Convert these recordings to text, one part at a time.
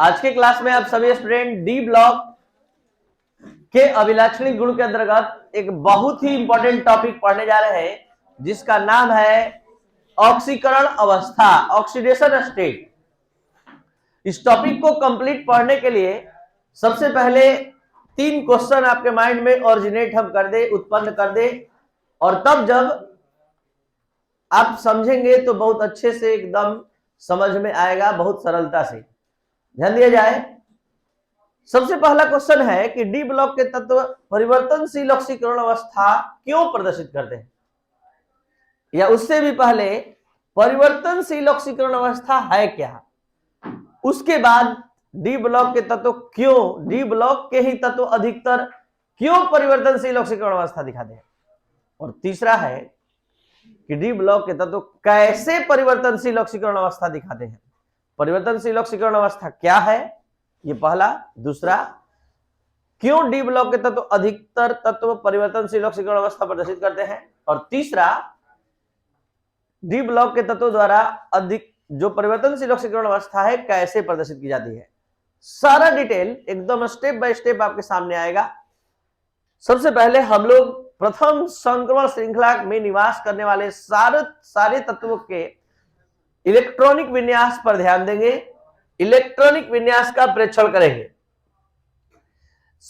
आज के क्लास में आप सभी स्टूडेंट डी ब्लॉक के अभिलाक्षणिक गुण के अंतर्गत एक बहुत ही इंपॉर्टेंट टॉपिक पढ़ने जा रहे हैं, जिसका नाम है ऑक्सीकरण अवस्था, ऑक्सीडेशन स्टेट। इस टॉपिक को कंप्लीट पढ़ने के लिए सबसे पहले 3 क्वेश्चन आपके माइंड में ओरिजिनेट हम कर दे, उत्पन्न कर दे, और तब जब आप समझेंगे तो बहुत अच्छे से एकदम समझ में आएगा, बहुत सरलता से। ध्यान दिया जाए। सबसे पहला क्वेश्चन है कि डी ब्लॉक के तत्व परिवर्तनशील ऑक्सीकरण अवस्था क्यों प्रदर्शित करते हैं, या उससे भी पहले परिवर्तनशील ऑक्सीकरण अवस्था है क्या, उसके बाद डी ब्लॉक के तत्व क्यों, डी ब्लॉक के ही तत्व अधिकतर क्यों परिवर्तनशील ऑक्सीकरण अवस्था दिखाते हैं, और तीसरा है कि डी ब्लॉक के तत्व कैसे परिवर्तनशील ऑक्सीकरण अवस्था दिखाते हैं। परिवर्तनशील ऑक्सीकरण अवस्था क्या है, ये पहला। दूसरा, क्यों डी ब्लॉक के तत्व अधिकतर तत्व परिवर्तनशील ऑक्सीकरण अवस्था प्रदर्शित करते हैं, और तीसरा, डी ब्लॉक के तत्व द्वारा अधिक जो परिवर्तनशील ऑक्सीकरण अवस्था है कैसे प्रदर्शित की जाती है। सारा डिटेल एकदम स्टेप बाय स्टेप आपके सामने आएगा। सबसे पहले हम लोग प्रथम संक्रमण श्रृंखला में निवास करने वाले सारे तत्वों के इलेक्ट्रॉनिक विन्यास पर ध्यान देंगे, इलेक्ट्रॉनिक विन्यास का परीक्षण करेंगे।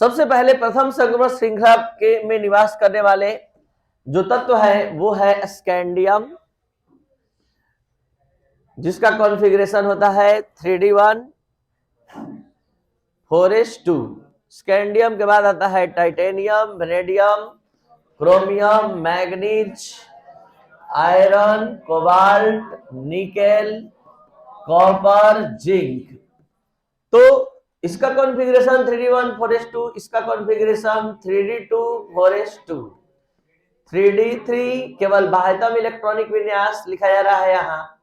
सबसे पहले प्रथम संक्रमण श्रृंखला के में निवास करने वाले जो तत्व है वो है स्कैंडियम, जिसका कॉन्फ़िगरेशन होता है 3d1 4s2। स्कैंडियम के बाद आता है titanium, vanadium, chromium, manganese, iron, cobalt, nickel, copper, zinc. तो इसका कॉन्फ़िगरेशन 3d1 4s2, इसका कॉन्फ़िगरेशन 3d2 4s2। 3d3 केवल बाह्यतम इलेक्ट्रॉनिक विन्यास लिखा जा रहा है यहाँ।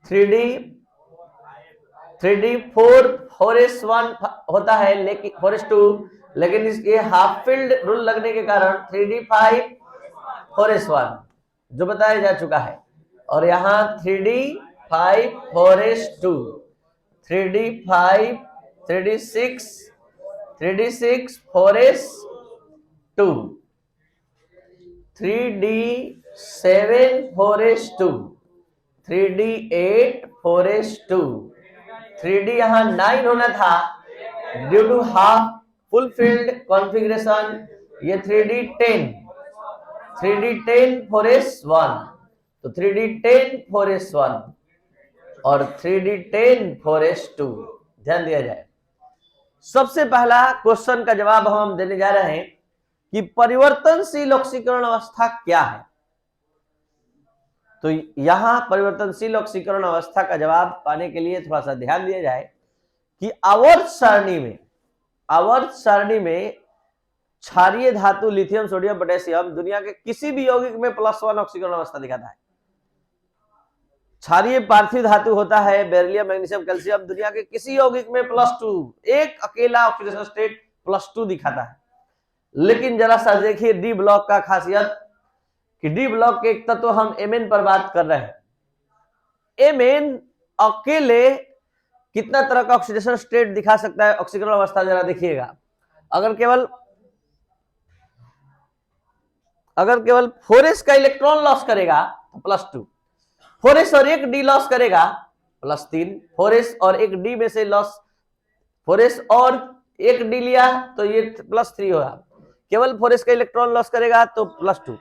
3d4 4s1 होता है, लेकिन 4s2, लेकिन इसके हाफ फील्ड रूल लगने के कारण 3d5 4s1 जो बताया जा चुका है, और यहाँ 3d5 4s2, 3d5 3d6 3d6 4s2, 3d7 4s2, 3d8 4s2, 3d यहाँ 9 होना था due to half full filled configuration. ये 3d10 4s1, तो 3d10 4s1 और 3d10 4s2। ध्यान दिया जाए। सबसे पहला क्वेश्चन का जवाब हम देने जा रहे हैं कि परिवर्तनशील ऑक्सीकरण अवस्था क्या है। तो यहां परिवर्तनशील ऑक्सीकरण अवस्था का जवाब पाने के लिए थोड़ा सा ध्यान दिया जाए कि आवर्त सारणी में क्षारीय धातु लिथियम, सोडियम, पोटेशियम दुनिया के किसी भी यौगिक में +1 ऑक्सीकरण अवस्था दिखाता है। क्षारीय पार्थिव धातु होता है बेरिलियम, मैग्नीशियम, कैल्शियम, दुनिया के किसी यौगिक में +2, एक अकेला ऑक्सीडेशन स्टेट +2 दिखाता है। लेकिन जरा सा देखिए डी ब्लॉक का खासियत कि डी ब्लॉक के एक तत्व हम Mn पर बात कर रहे हैं। Mn अकेले कितना तरह का ऑक्सीडेशन स्टेट दिखा सकता है, ऑक्सीकरण अवस्था जरा देखिएगा। अगर केवल 4s का इलेक्ट्रॉन लॉस करेगा तो +2, 4s और एक डी लॉस करेगा +3, 4s और एक डी में से लॉस, 4s और एक डी लिया तो ये +3 होगा। केवल 4s का इलेक्ट्रॉन लॉस करेगा तो +2,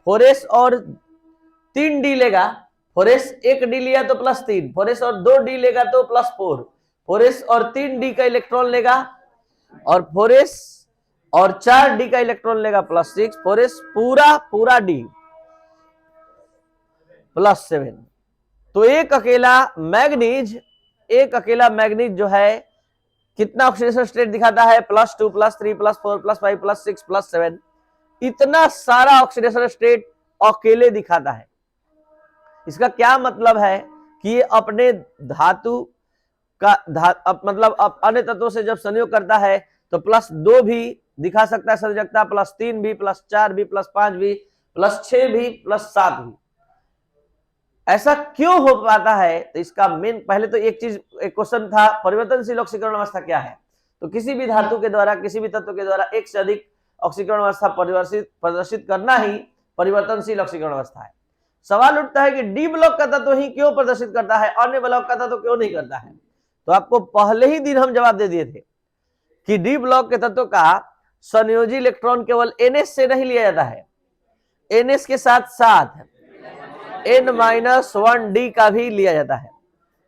4s और 3 डी लेगा, 4s एक डी लिया तो +3, 4s और 2 डी लेगा तो +4, 4s और 3 डी का इलेक्ट्रॉन लेगा, और 4s और 4 डी का इलेक्ट्रॉन लेगा +6, 4s पूरा डी +7। तो एक अकेला मैग्नीज जो है कितना ऑक्सीडेशन स्टेट दिखाता है, +2 +3 +4 +5 +6 +7। इतना सारा ऑक्सीडेशन स्टेट अकेले दिखाता है। इसका क्या मतलब है कि ये अपने धातु का मतलब अन्य तत्वों से जब संयोग करता है तो +2 भी दिखा सकता है संयोजकता, +3 भी, +4 भी, +5 भी, +6 भी, +7 भी। ऐसा क्यों हो पाता है? तो इसका मेन, पहले तो एक क्वेश्चन था, परिवर्तनशील ऑक्सीकरण अवस्था क्या है? तो किसी भी धातु के द्वारा, किसी भी तत्व के द्वारा एक से अधिक ऑक्सीकरण अवस्था प्रदर्शित करना ही परिवर्तनशील ऑक्सीकरण अवस्था है। सवाल उठता है कि डी ब्लॉक का तत्व ही क्यों प्रदर्शित करता है, अन्य ब्लॉक का तत्व क्यों नहीं करता है? तो आपको पहले ही दिन हम जवाब दे दिए थे कि डी ब्लॉक के तत्व का संयोजी इलेक्ट्रॉन केवल NH से नहीं लिया जाता है, NH के साथ साथ N-1D का भी लिया जाता है।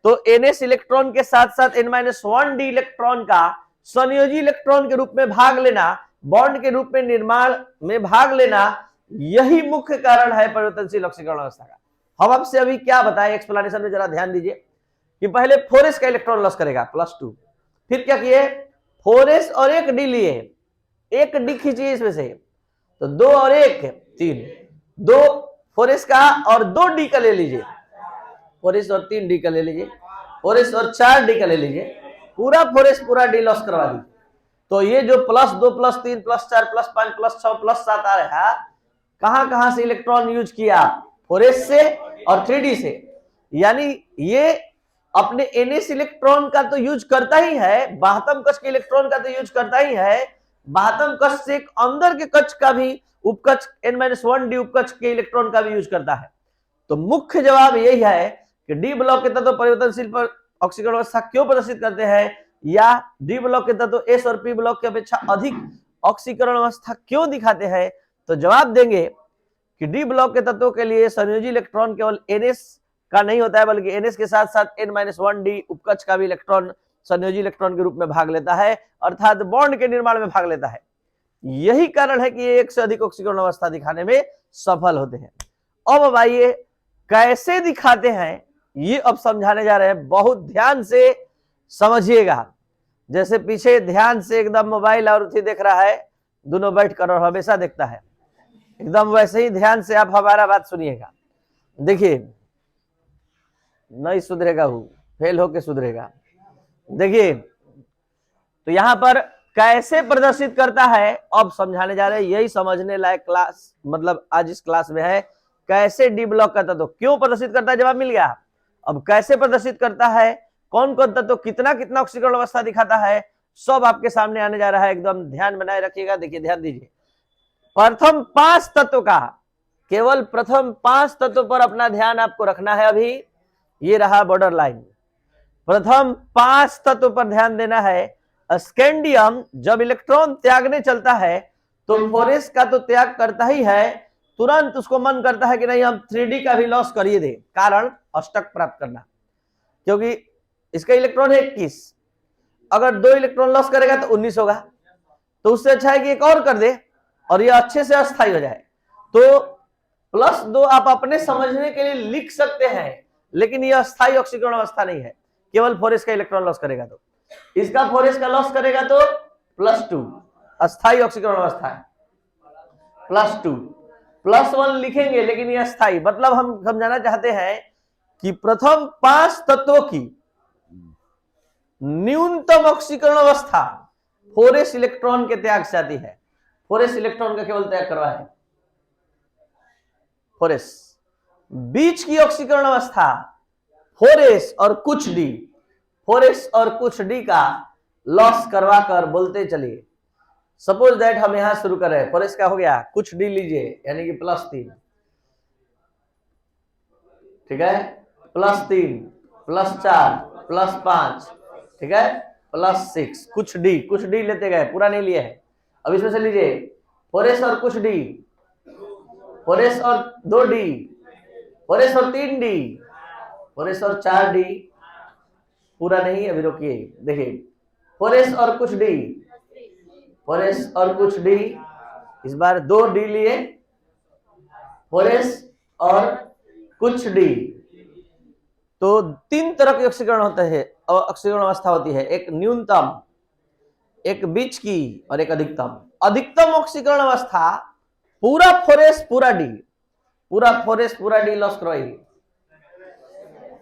तो NH इलेक्ट्रॉन के साथ साथ N-1D इलेक्ट्रॉन का संयोजी इलेक्ट्रॉन के रूप में भाग लेना, बॉन्ड के रूप में निर्माण में भाग लेना, यही मुख्य कारण है परिवर्तनशील ऑक्सीकरण अवस्था का। हम आपसे अभी क्या बताएं, एक्सप्लेनेशन में जरा ध्यान दीजिए कि पहले 4s का इलेक्ट्रॉन लॉस करेगा +2, फिर क्या किए, 4s और 1d लिए, 1d खींचिए इसमें से, तो 2 और 1 3, 2 4s का और 2d का ले लीजिए, 4s और 3d का ले लीजिए, 4s और 4d का ले लीजिए, पूरा 4s पूरा d लॉस करवा दीजिए। तो ये जो +2 +3 +4 +5 +6 +7 आ रहा है, कहां से इलेक्ट्रॉन यूज किया? 4s से और 3d से। यानी ये अपने NS इलेक्ट्रॉन का तो यूज करता ही है, बाह्यतम कक्ष के इलेक्ट्रॉन का तो यूज करता ही है, बाह्यतम कक्ष से अंदर के कक्ष का भी, उपकक्ष N-1D उपकक्ष के इलेक्ट्रॉन का भी यूज करता है। तो मुख्य जवाब यही है कि डी ब्लॉक के तत्व परिवर्तनशील पर ऑक्सीकरण अवस्था क्यों प्रदर्शित करते हैं, या डी ब्लॉक के तत्व S और P ब्लॉक की अपेक्षा अधिक ऑक्सीकरण अवस्था क्यों दिखाते हैं? तो जवाब देंगे कि डी ब्लॉक के तत्वों के लिए संयोजी इलेक्ट्रॉन केवल NS का नहीं होता है, बल्कि NS के साथ साथ N-1D उपकक्ष का भी इलेक्ट्रॉन संयोजी इलेक्ट्रॉन के रूप में भाग लेता है, अर्थात बॉन्ड के निर्माण में भाग लेता है। यही कारण है कि ये एक से अधिक ऑक्सीकरण अवस्था दिखाने में सफल होते हैं। अब आइए कैसे दिखाते हैं, ये अब समझाने जा रहे हैं। बहुत ध्यान से समझिएगा, जैसे पीछे ध्यान से एकदम मोबाइल और उठी देख रहा है, दोनों बैठ कर और हमेशा देखता है, एकदम वैसे ही ध्यान से आप हमारा बात सुनिएगा। देखिए, नहीं सुधरेगा, वो फेल होके सुधरेगा। देखिए, तो यहां पर कैसे प्रदर्शित करता है अब समझाने जा रहे हैं। यही समझने लायक क्लास, मतलब आज इस क्लास में है, कैसे डी ब्लॉक का तत्व क्यों प्रदर्शित करता है, जवाब मिल गया। अब कैसे प्रदर्शित करता है, कौन कौन तत्व कितना कितना ऑक्सीकरण अवस्था दिखाता है, सब आपके सामने आने जा रहा है। एकदम ध्यान बनाए रखिएगा। देखिए, ध्यान दीजिए, प्रथम 5 तत्व का, केवल प्रथम 5 तत्व पर अपना ध्यान आपको रखना है। अभी ये रहा बॉर्डर लाइन, प्रथम 5 तत्व पर ध्यान देना है। स्कैंडियम जब इलेक्ट्रॉन त्यागने चलता है तो 4s का तो त्याग करता ही है, तुरंत उसको मन करता है कि नहीं, हम 3d का भी लॉस करिए दे, कारण अष्टक प्राप्त करना, क्योंकि इसका इलेक्ट्रॉन है 21, अगर 2 इलेक्ट्रॉन लॉस करेगा तो 19 होगा, तो उससे अच्छा है कि एक और कर दे और ये अच्छे से अस्थायी हो जाए। तो +2 आप अपने समझने के लिए लिख सकते हैं, लेकिन यह अस्थायी ऑक्सीकरण अवस्था नहीं है, केवल 4s का इलेक्ट्रॉन लॉस करेगा। तो इसका 4s का लॉस करेगा तो +2 अस्थायी ऑक्सीकरण अवस्था है, +2 +1 लिखेंगे, लेकिन यह अस्थायी, मतलब हम समझाना चाहते हैं कि प्रथम 5 तत्वों की न्यूनतम ऑक्सीकरण अवस्था 4s इलेक्ट्रॉन के त्याग से आती है। 4s इलेक्ट्रॉन का केवल त्याग करवा है 4s। बीच की ऑक्सीकरण अवस्था 4s और कुछ d, 4s और कुछ d का लॉस करवा कर बोलते चलिए। सपोज दैट हम यहां शुरू कर रहे हैं, 4s का हो गया, कुछ d लीजिए, यानी कि +3, ठीक है, +3 +4 +5, ठीक है, +6, कुछ d लेते गए, पूरा नहीं लिए है। अब इसमें से लीजिए 4s और कुछ d, 4s और 2d, 4s और 3d, 4s और 4d, पूरा नहीं, अभी रोकिए। देखिए, 4s और कुछ d, 4s और कुछ d, इस बार 2d लिए, 4s और कुछ d। तो 3 तरह के ऑक्सीकरण होते हैं, ऑक्सीकरण अवस्था होती है, एक न्यूनतम, एक बीच की और एक अधिकतम। अधिकतम ऑक्सीकरण अवस्था पूरा 4s पूरा d, पूरा 4s पूरा d लॉस करवाइए,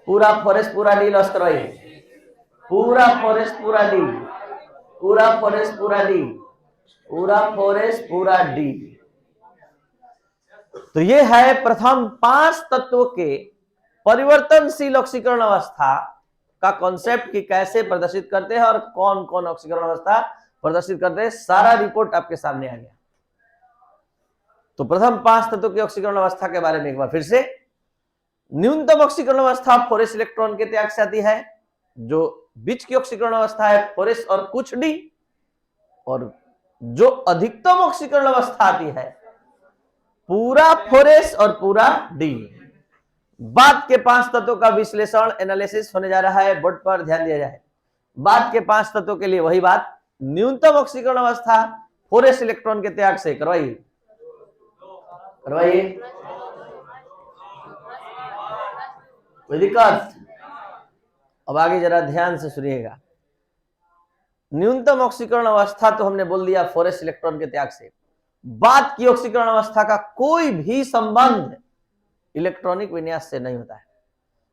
पूरा 4s पूरा d लॉस करवाइए, पूरा 4s पूरा d, पूरा 4s पूरा d, पूरा 4s पूरा d। तो ये है प्रथम 5 तत्वों के परिवर्तनशील ऑक्सीकरण अवस्था का कॉन्सेप्ट कि कैसे प्रदर्शित करते हैं और कौन कौन ऑक्सीकरण अवस्था प्रदर्शित करते हैं, सारा रिपोर्ट आपके सामने आ गया। तो प्रथम 5 तत्वों की ऑक्सीकरण अवस्था के बारे में एक बार फिर से। न्यूनतम ऑक्सीकरण अवस्था 4s इलेक्ट्रॉन के त्याग से आती है। जो बीच की ऑक्सीकरण अवस्था है 4s और कुछ d, और जो अधिकतम ऑक्सीकरण अवस्था आती है पूरा 4s और पूरा d। बाद के 5 तत्वों का विश्लेषण एनालिसिस होने जा रहा है, बोर्ड पर ध्यान दिया जाए। बाद के 5 तत्वों के लिए वही बात, न्यूनतम ऑक्सीकरण अवस्था 4s इलेक्ट्रॉन के त्याग से करवाइए कोई दिक्कत? अब आगे जरा ध्यान से सुनिएगा। न्यूनतम ऑक्सीकरण अवस्था तो हमने बोल दिया 4s इलेक्ट्रॉन के त्याग से। बाद की ऑक्सीकरण अवस्था का कोई भी संबंध इलेक्ट्रॉनिक विन्यास से नहीं होता है।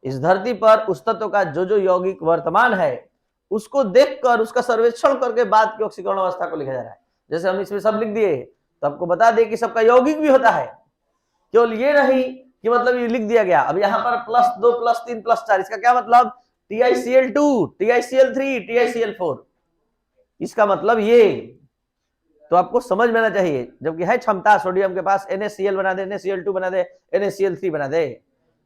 इस धरती पर उस तत्व का जो यौगिक वर्तमान है उसको देखकर, उसका सर्वेक्षण करके बाद की ऑक्सीकरण अवस्था को लिखा जा रहा है। जैसे हम इसमें सब लिख दिए तो आपको बता दें कि सबका यौगिक भी होता है, केवल ये नहीं कि मतलब ये लिख दिया गया। अब यहाँ पर +2 +3 +4, इसका क्या मतलब? TiCl2, TiCl3, TiCl4, इसका मतलब ये तो आपको समझ में आना चाहिए। जबकि है क्षमता सोडियम के पास NaCl बना दे, NaCl2 बना दे, NaCl3 बना दे,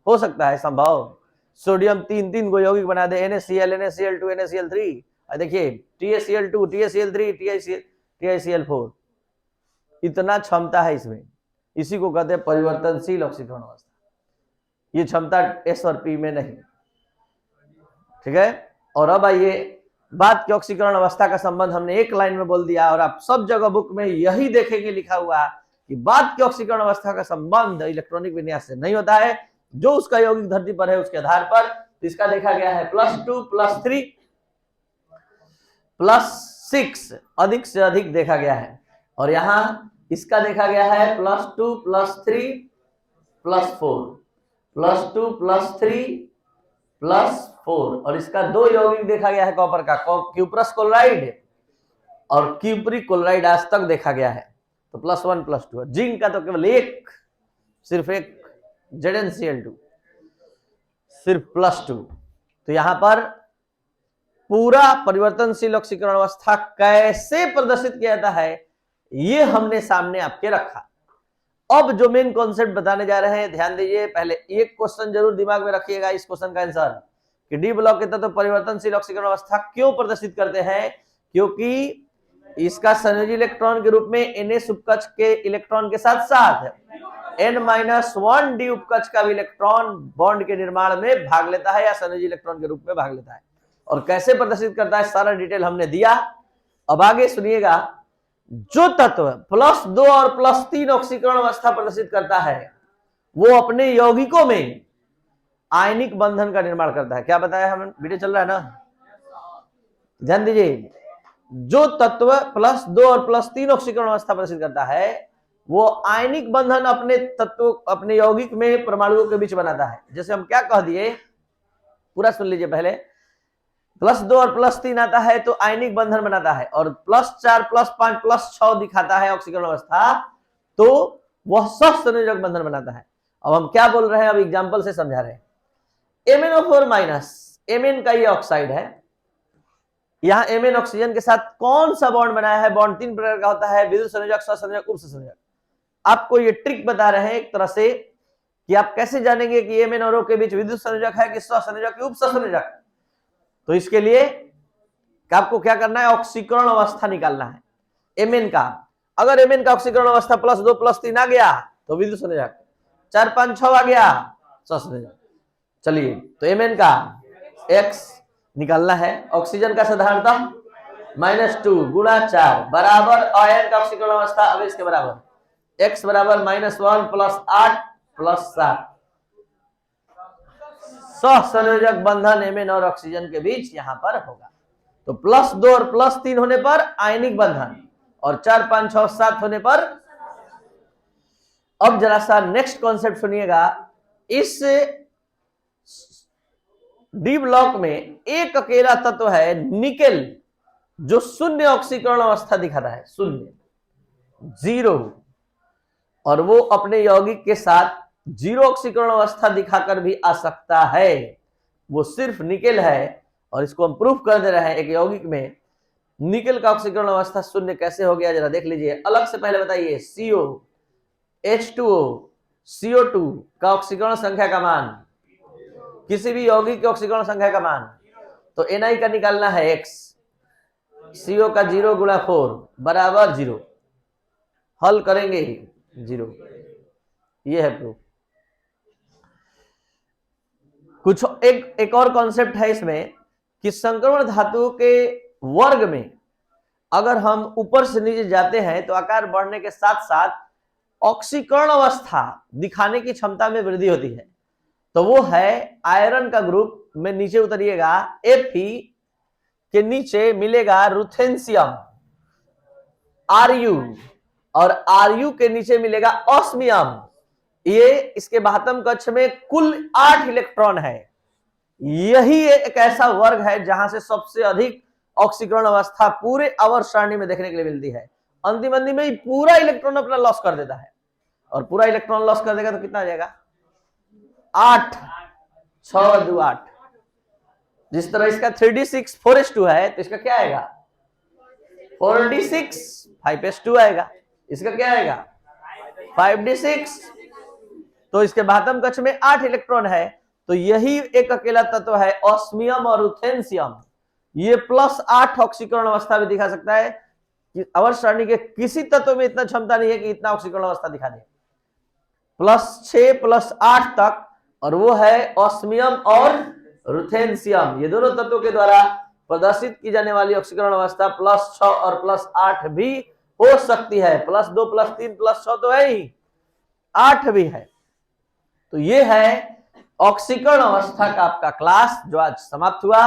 हो सकता है संभव। सोडियम 3 को यौगिक बना दे, NaCl, NaCl2, NaCl3। देखिए TaCl2, TaCl3, TiCl4, इतना क्षमता है इसमें। इसी को कहते हैं परिवर्तनशील ऑक्सीकरण अवस्था। ये क्षमता S और P में नहीं, ठीक है। और अब आइए, बाद की ऑक्सीकरण अवस्था का संबंध हमने एक लाइन में बोल दिया, और आप सब जगह बुक में यही देखेंगे लिखा हुआ कि बाद की ऑक्सीकरण अवस्था का संबंध इलेक्ट्रॉनिक विन्यास से नहीं होता है। जो उसका यौगिक धरती पर है उसके आधार पर तो इसका देखा गया है +2 +3 +6, अधिक से अधिक देखा गया है। और यहां इसका देखा गया है +2 +3 +4, +2 +3 +4, और इसका 2 यौगिक देखा गया है कॉपर का, क्यूप्रस क्लोराइड और क्यूपरी क्लोराइड आज तक देखा गया है, तो +1 +2। जिंक का तो केवल एक, सिर्फ एक, ZnCl2 सिर्फ +2। तो यहां पर पूरा परिवर्तनशील ऑक्सीकरण अवस्था कैसे प्रदर्शित किया जाता है ये हमने सामने आपके रखा। अब जो मेन कॉन्सेप्ट बताने जा रहे हैं, ध्यान दीजिए। पहले एक क्वेश्चन जरूर दिमाग में रखिएगा, इस क्वेश्चन का आंसर कि डी ब्लॉक के तत्व परिवर्तनशील ऑक्सीकरण अवस्था क्यों प्रदर्शित करते हैं? क्योंकि इसका संयोजी इलेक्ट्रॉन के रूप में Na उपकक्ष के इलेक्ट्रॉन के साथ साथ N-1d उपकक्ष का भी इलेक्ट्रॉन बॉन्ड के निर्माण में भाग लेता है या संयोजी इलेक्ट्रॉन के रूप में भाग लेता है। और कैसे प्रदर्शित करता है सारा डिटेल हमने दिया। अब आगे सुनिएगा, जो तत्व +2 और +3 ऑक्सीकरण अवस्था प्रदर्शित करता है वो अपने यौगिकों में आयनिक बंधन का निर्माण करता है। क्या बताया हमने? वीडियो चल रहा है ना, ध्यान दीजिए। जो तत्व +2 और +3 ऑक्सीकरण अवस्था प्रदर्शित करता है वो आयनिक बंधन अपने तत्व, अपने यौगिक में परमाणुओं के बीच बनाता है। जैसे हम क्या कह दिए, पूरा सुन लीजिए पहले। +2 और +3 आता है तो आयनिक बंधन बनाता है, और +4 +5 +6 दिखाता है ऑक्सीकरण अवस्था तो वह सहसंयोजक बंधन बनाता है। अब हम क्या बोल रहे हैं, अब एग्जांपल से समझा रहे हैं। MnO4-, Mn का ये ऑक्साइड है। यहां Mn ऑक्सीजन के साथ कौन सा बॉन्ड बनाया है? बॉन्ड 3 प्रकार का होता है, विद्युत संयोजक, सहसंयोजक, उपसंयोजक। आपको ये ट्रिक बता रहे हैं एक तरह से कि आप कैसे जानेंगे कि Mn और O के बीच विद्युत संयोजक है कि सहसंयोजक कि उपसंयोजक। तो इसके लिए आपको क्या करना है, ऑक्सीकरण अवस्था निकालना है Mn का। अगर Mn का ऑक्सीकरण अवस्था +2 +3 आ गया तो विद्युत संयोजक, 4 5 6 आ गया सहसंयोजक। चलिए, तो Mn का X निकालना है। ऑक्सीजन का साधारणतः -2 × 4 बराबर आयन का ऑक्सीकरण अवस्था अब इसके बराबर X बराबर -1 + 8 + 7। सहसंयोजक बंधन Mn और ऑक्सीजन के बीच यहां पर होगा। तो +2 और +3 होने पर आयनिक बंधन, और 4 5 6 7 होने पर। अब जरा सा नेक्स्ट कॉन्सेप्ट सुनिएगा। इस डी ब्लॉक में एक अकेला तत्व है निकेल, जो 0 ऑक्सीकरण अवस्था दिखाता है, 0, और वो अपने यौगिक के साथ जीरो ऑक्सीकरण अवस्था दिखाकर भी आ सकता है, वो सिर्फ निकेल है। और इसको हम प्रूफ कर दे रहे हैं एक यौगिक में निकेल का ऑक्सीकरण अवस्था शून्य कैसे हो गया, जरा देख लीजिए। अलग से पहले बताइए, CO H2O CO2 का ऑक्सीकरण संख्या का मान, किसी भी यौगिक की ऑक्सीकरण संख्या का मान, तो Na का निकालना है X, CO का 0 गुणा 4 बराबर 0, हल करेंगे 0। ये है प्रूफ। कुछ एक और कॉन्सेप्ट है इसमें कि संक्रमण धातु के वर्ग में अगर हम ऊपर से नीचे जाते हैं तो आकार बढ़ने के साथ साथ ऑक्सीकरण अवस्था दिखाने की क्षमता में वृद्धि होती है। तो वो है आयरन का ग्रुप में नीचे उतरिएगा, Fe के नीचे मिलेगा रुथेंसियम Ru, और Ru के नीचे मिलेगा ऑस्मियम। ये इसके बाह्यतम कक्ष में कुल 8 इलेक्ट्रॉन है। यही एक ऐसा वर्ग है जहां से सबसे अधिक ऑक्सीकरण अवस्था पूरे आवर्त सारणी में देखने के लिए मिलती है। अंतिम में ही पूरा इलेक्ट्रॉन अपना लॉस कर देता है, और पूरा इलेक्ट्रॉन लॉस कर देगा तो कितना आ जाएगा, 8, 6 2 8। जिस तरह इसका 3d6 4s2 है, तो इसका क्या आएगा 4d6 5s2 आएगा। इसका क्या आएगा 5d6। तो इसके बाह्यतम कक्ष में 8 इलेक्ट्रॉन है, तो यही एक अकेला तत्व है ऑस्मियम और रुथेंसियम। ये +8 ऑक्सीकरण अवस्था भी दिखा सकता है कि आवर्त सारणी के किसी तत्व में इतना क्षमता नहीं है कि इतना ऑक्सीकरण अवस्था दिखा दे, +6 +8 तक, और वो है ऑस्मियम और रुथेंसियम। ये दोनों तत्वों के द्वारा प्रदर्शित की जाने वाली ऑक्सीकरण अवस्था +6 और +8 भी हो सकती है। +2 +3 +6 तो है ही, 8 भी है। तो ये है ऑक्सीकरण अवस्था का आपका क्लास जो आज समाप्त हुआ।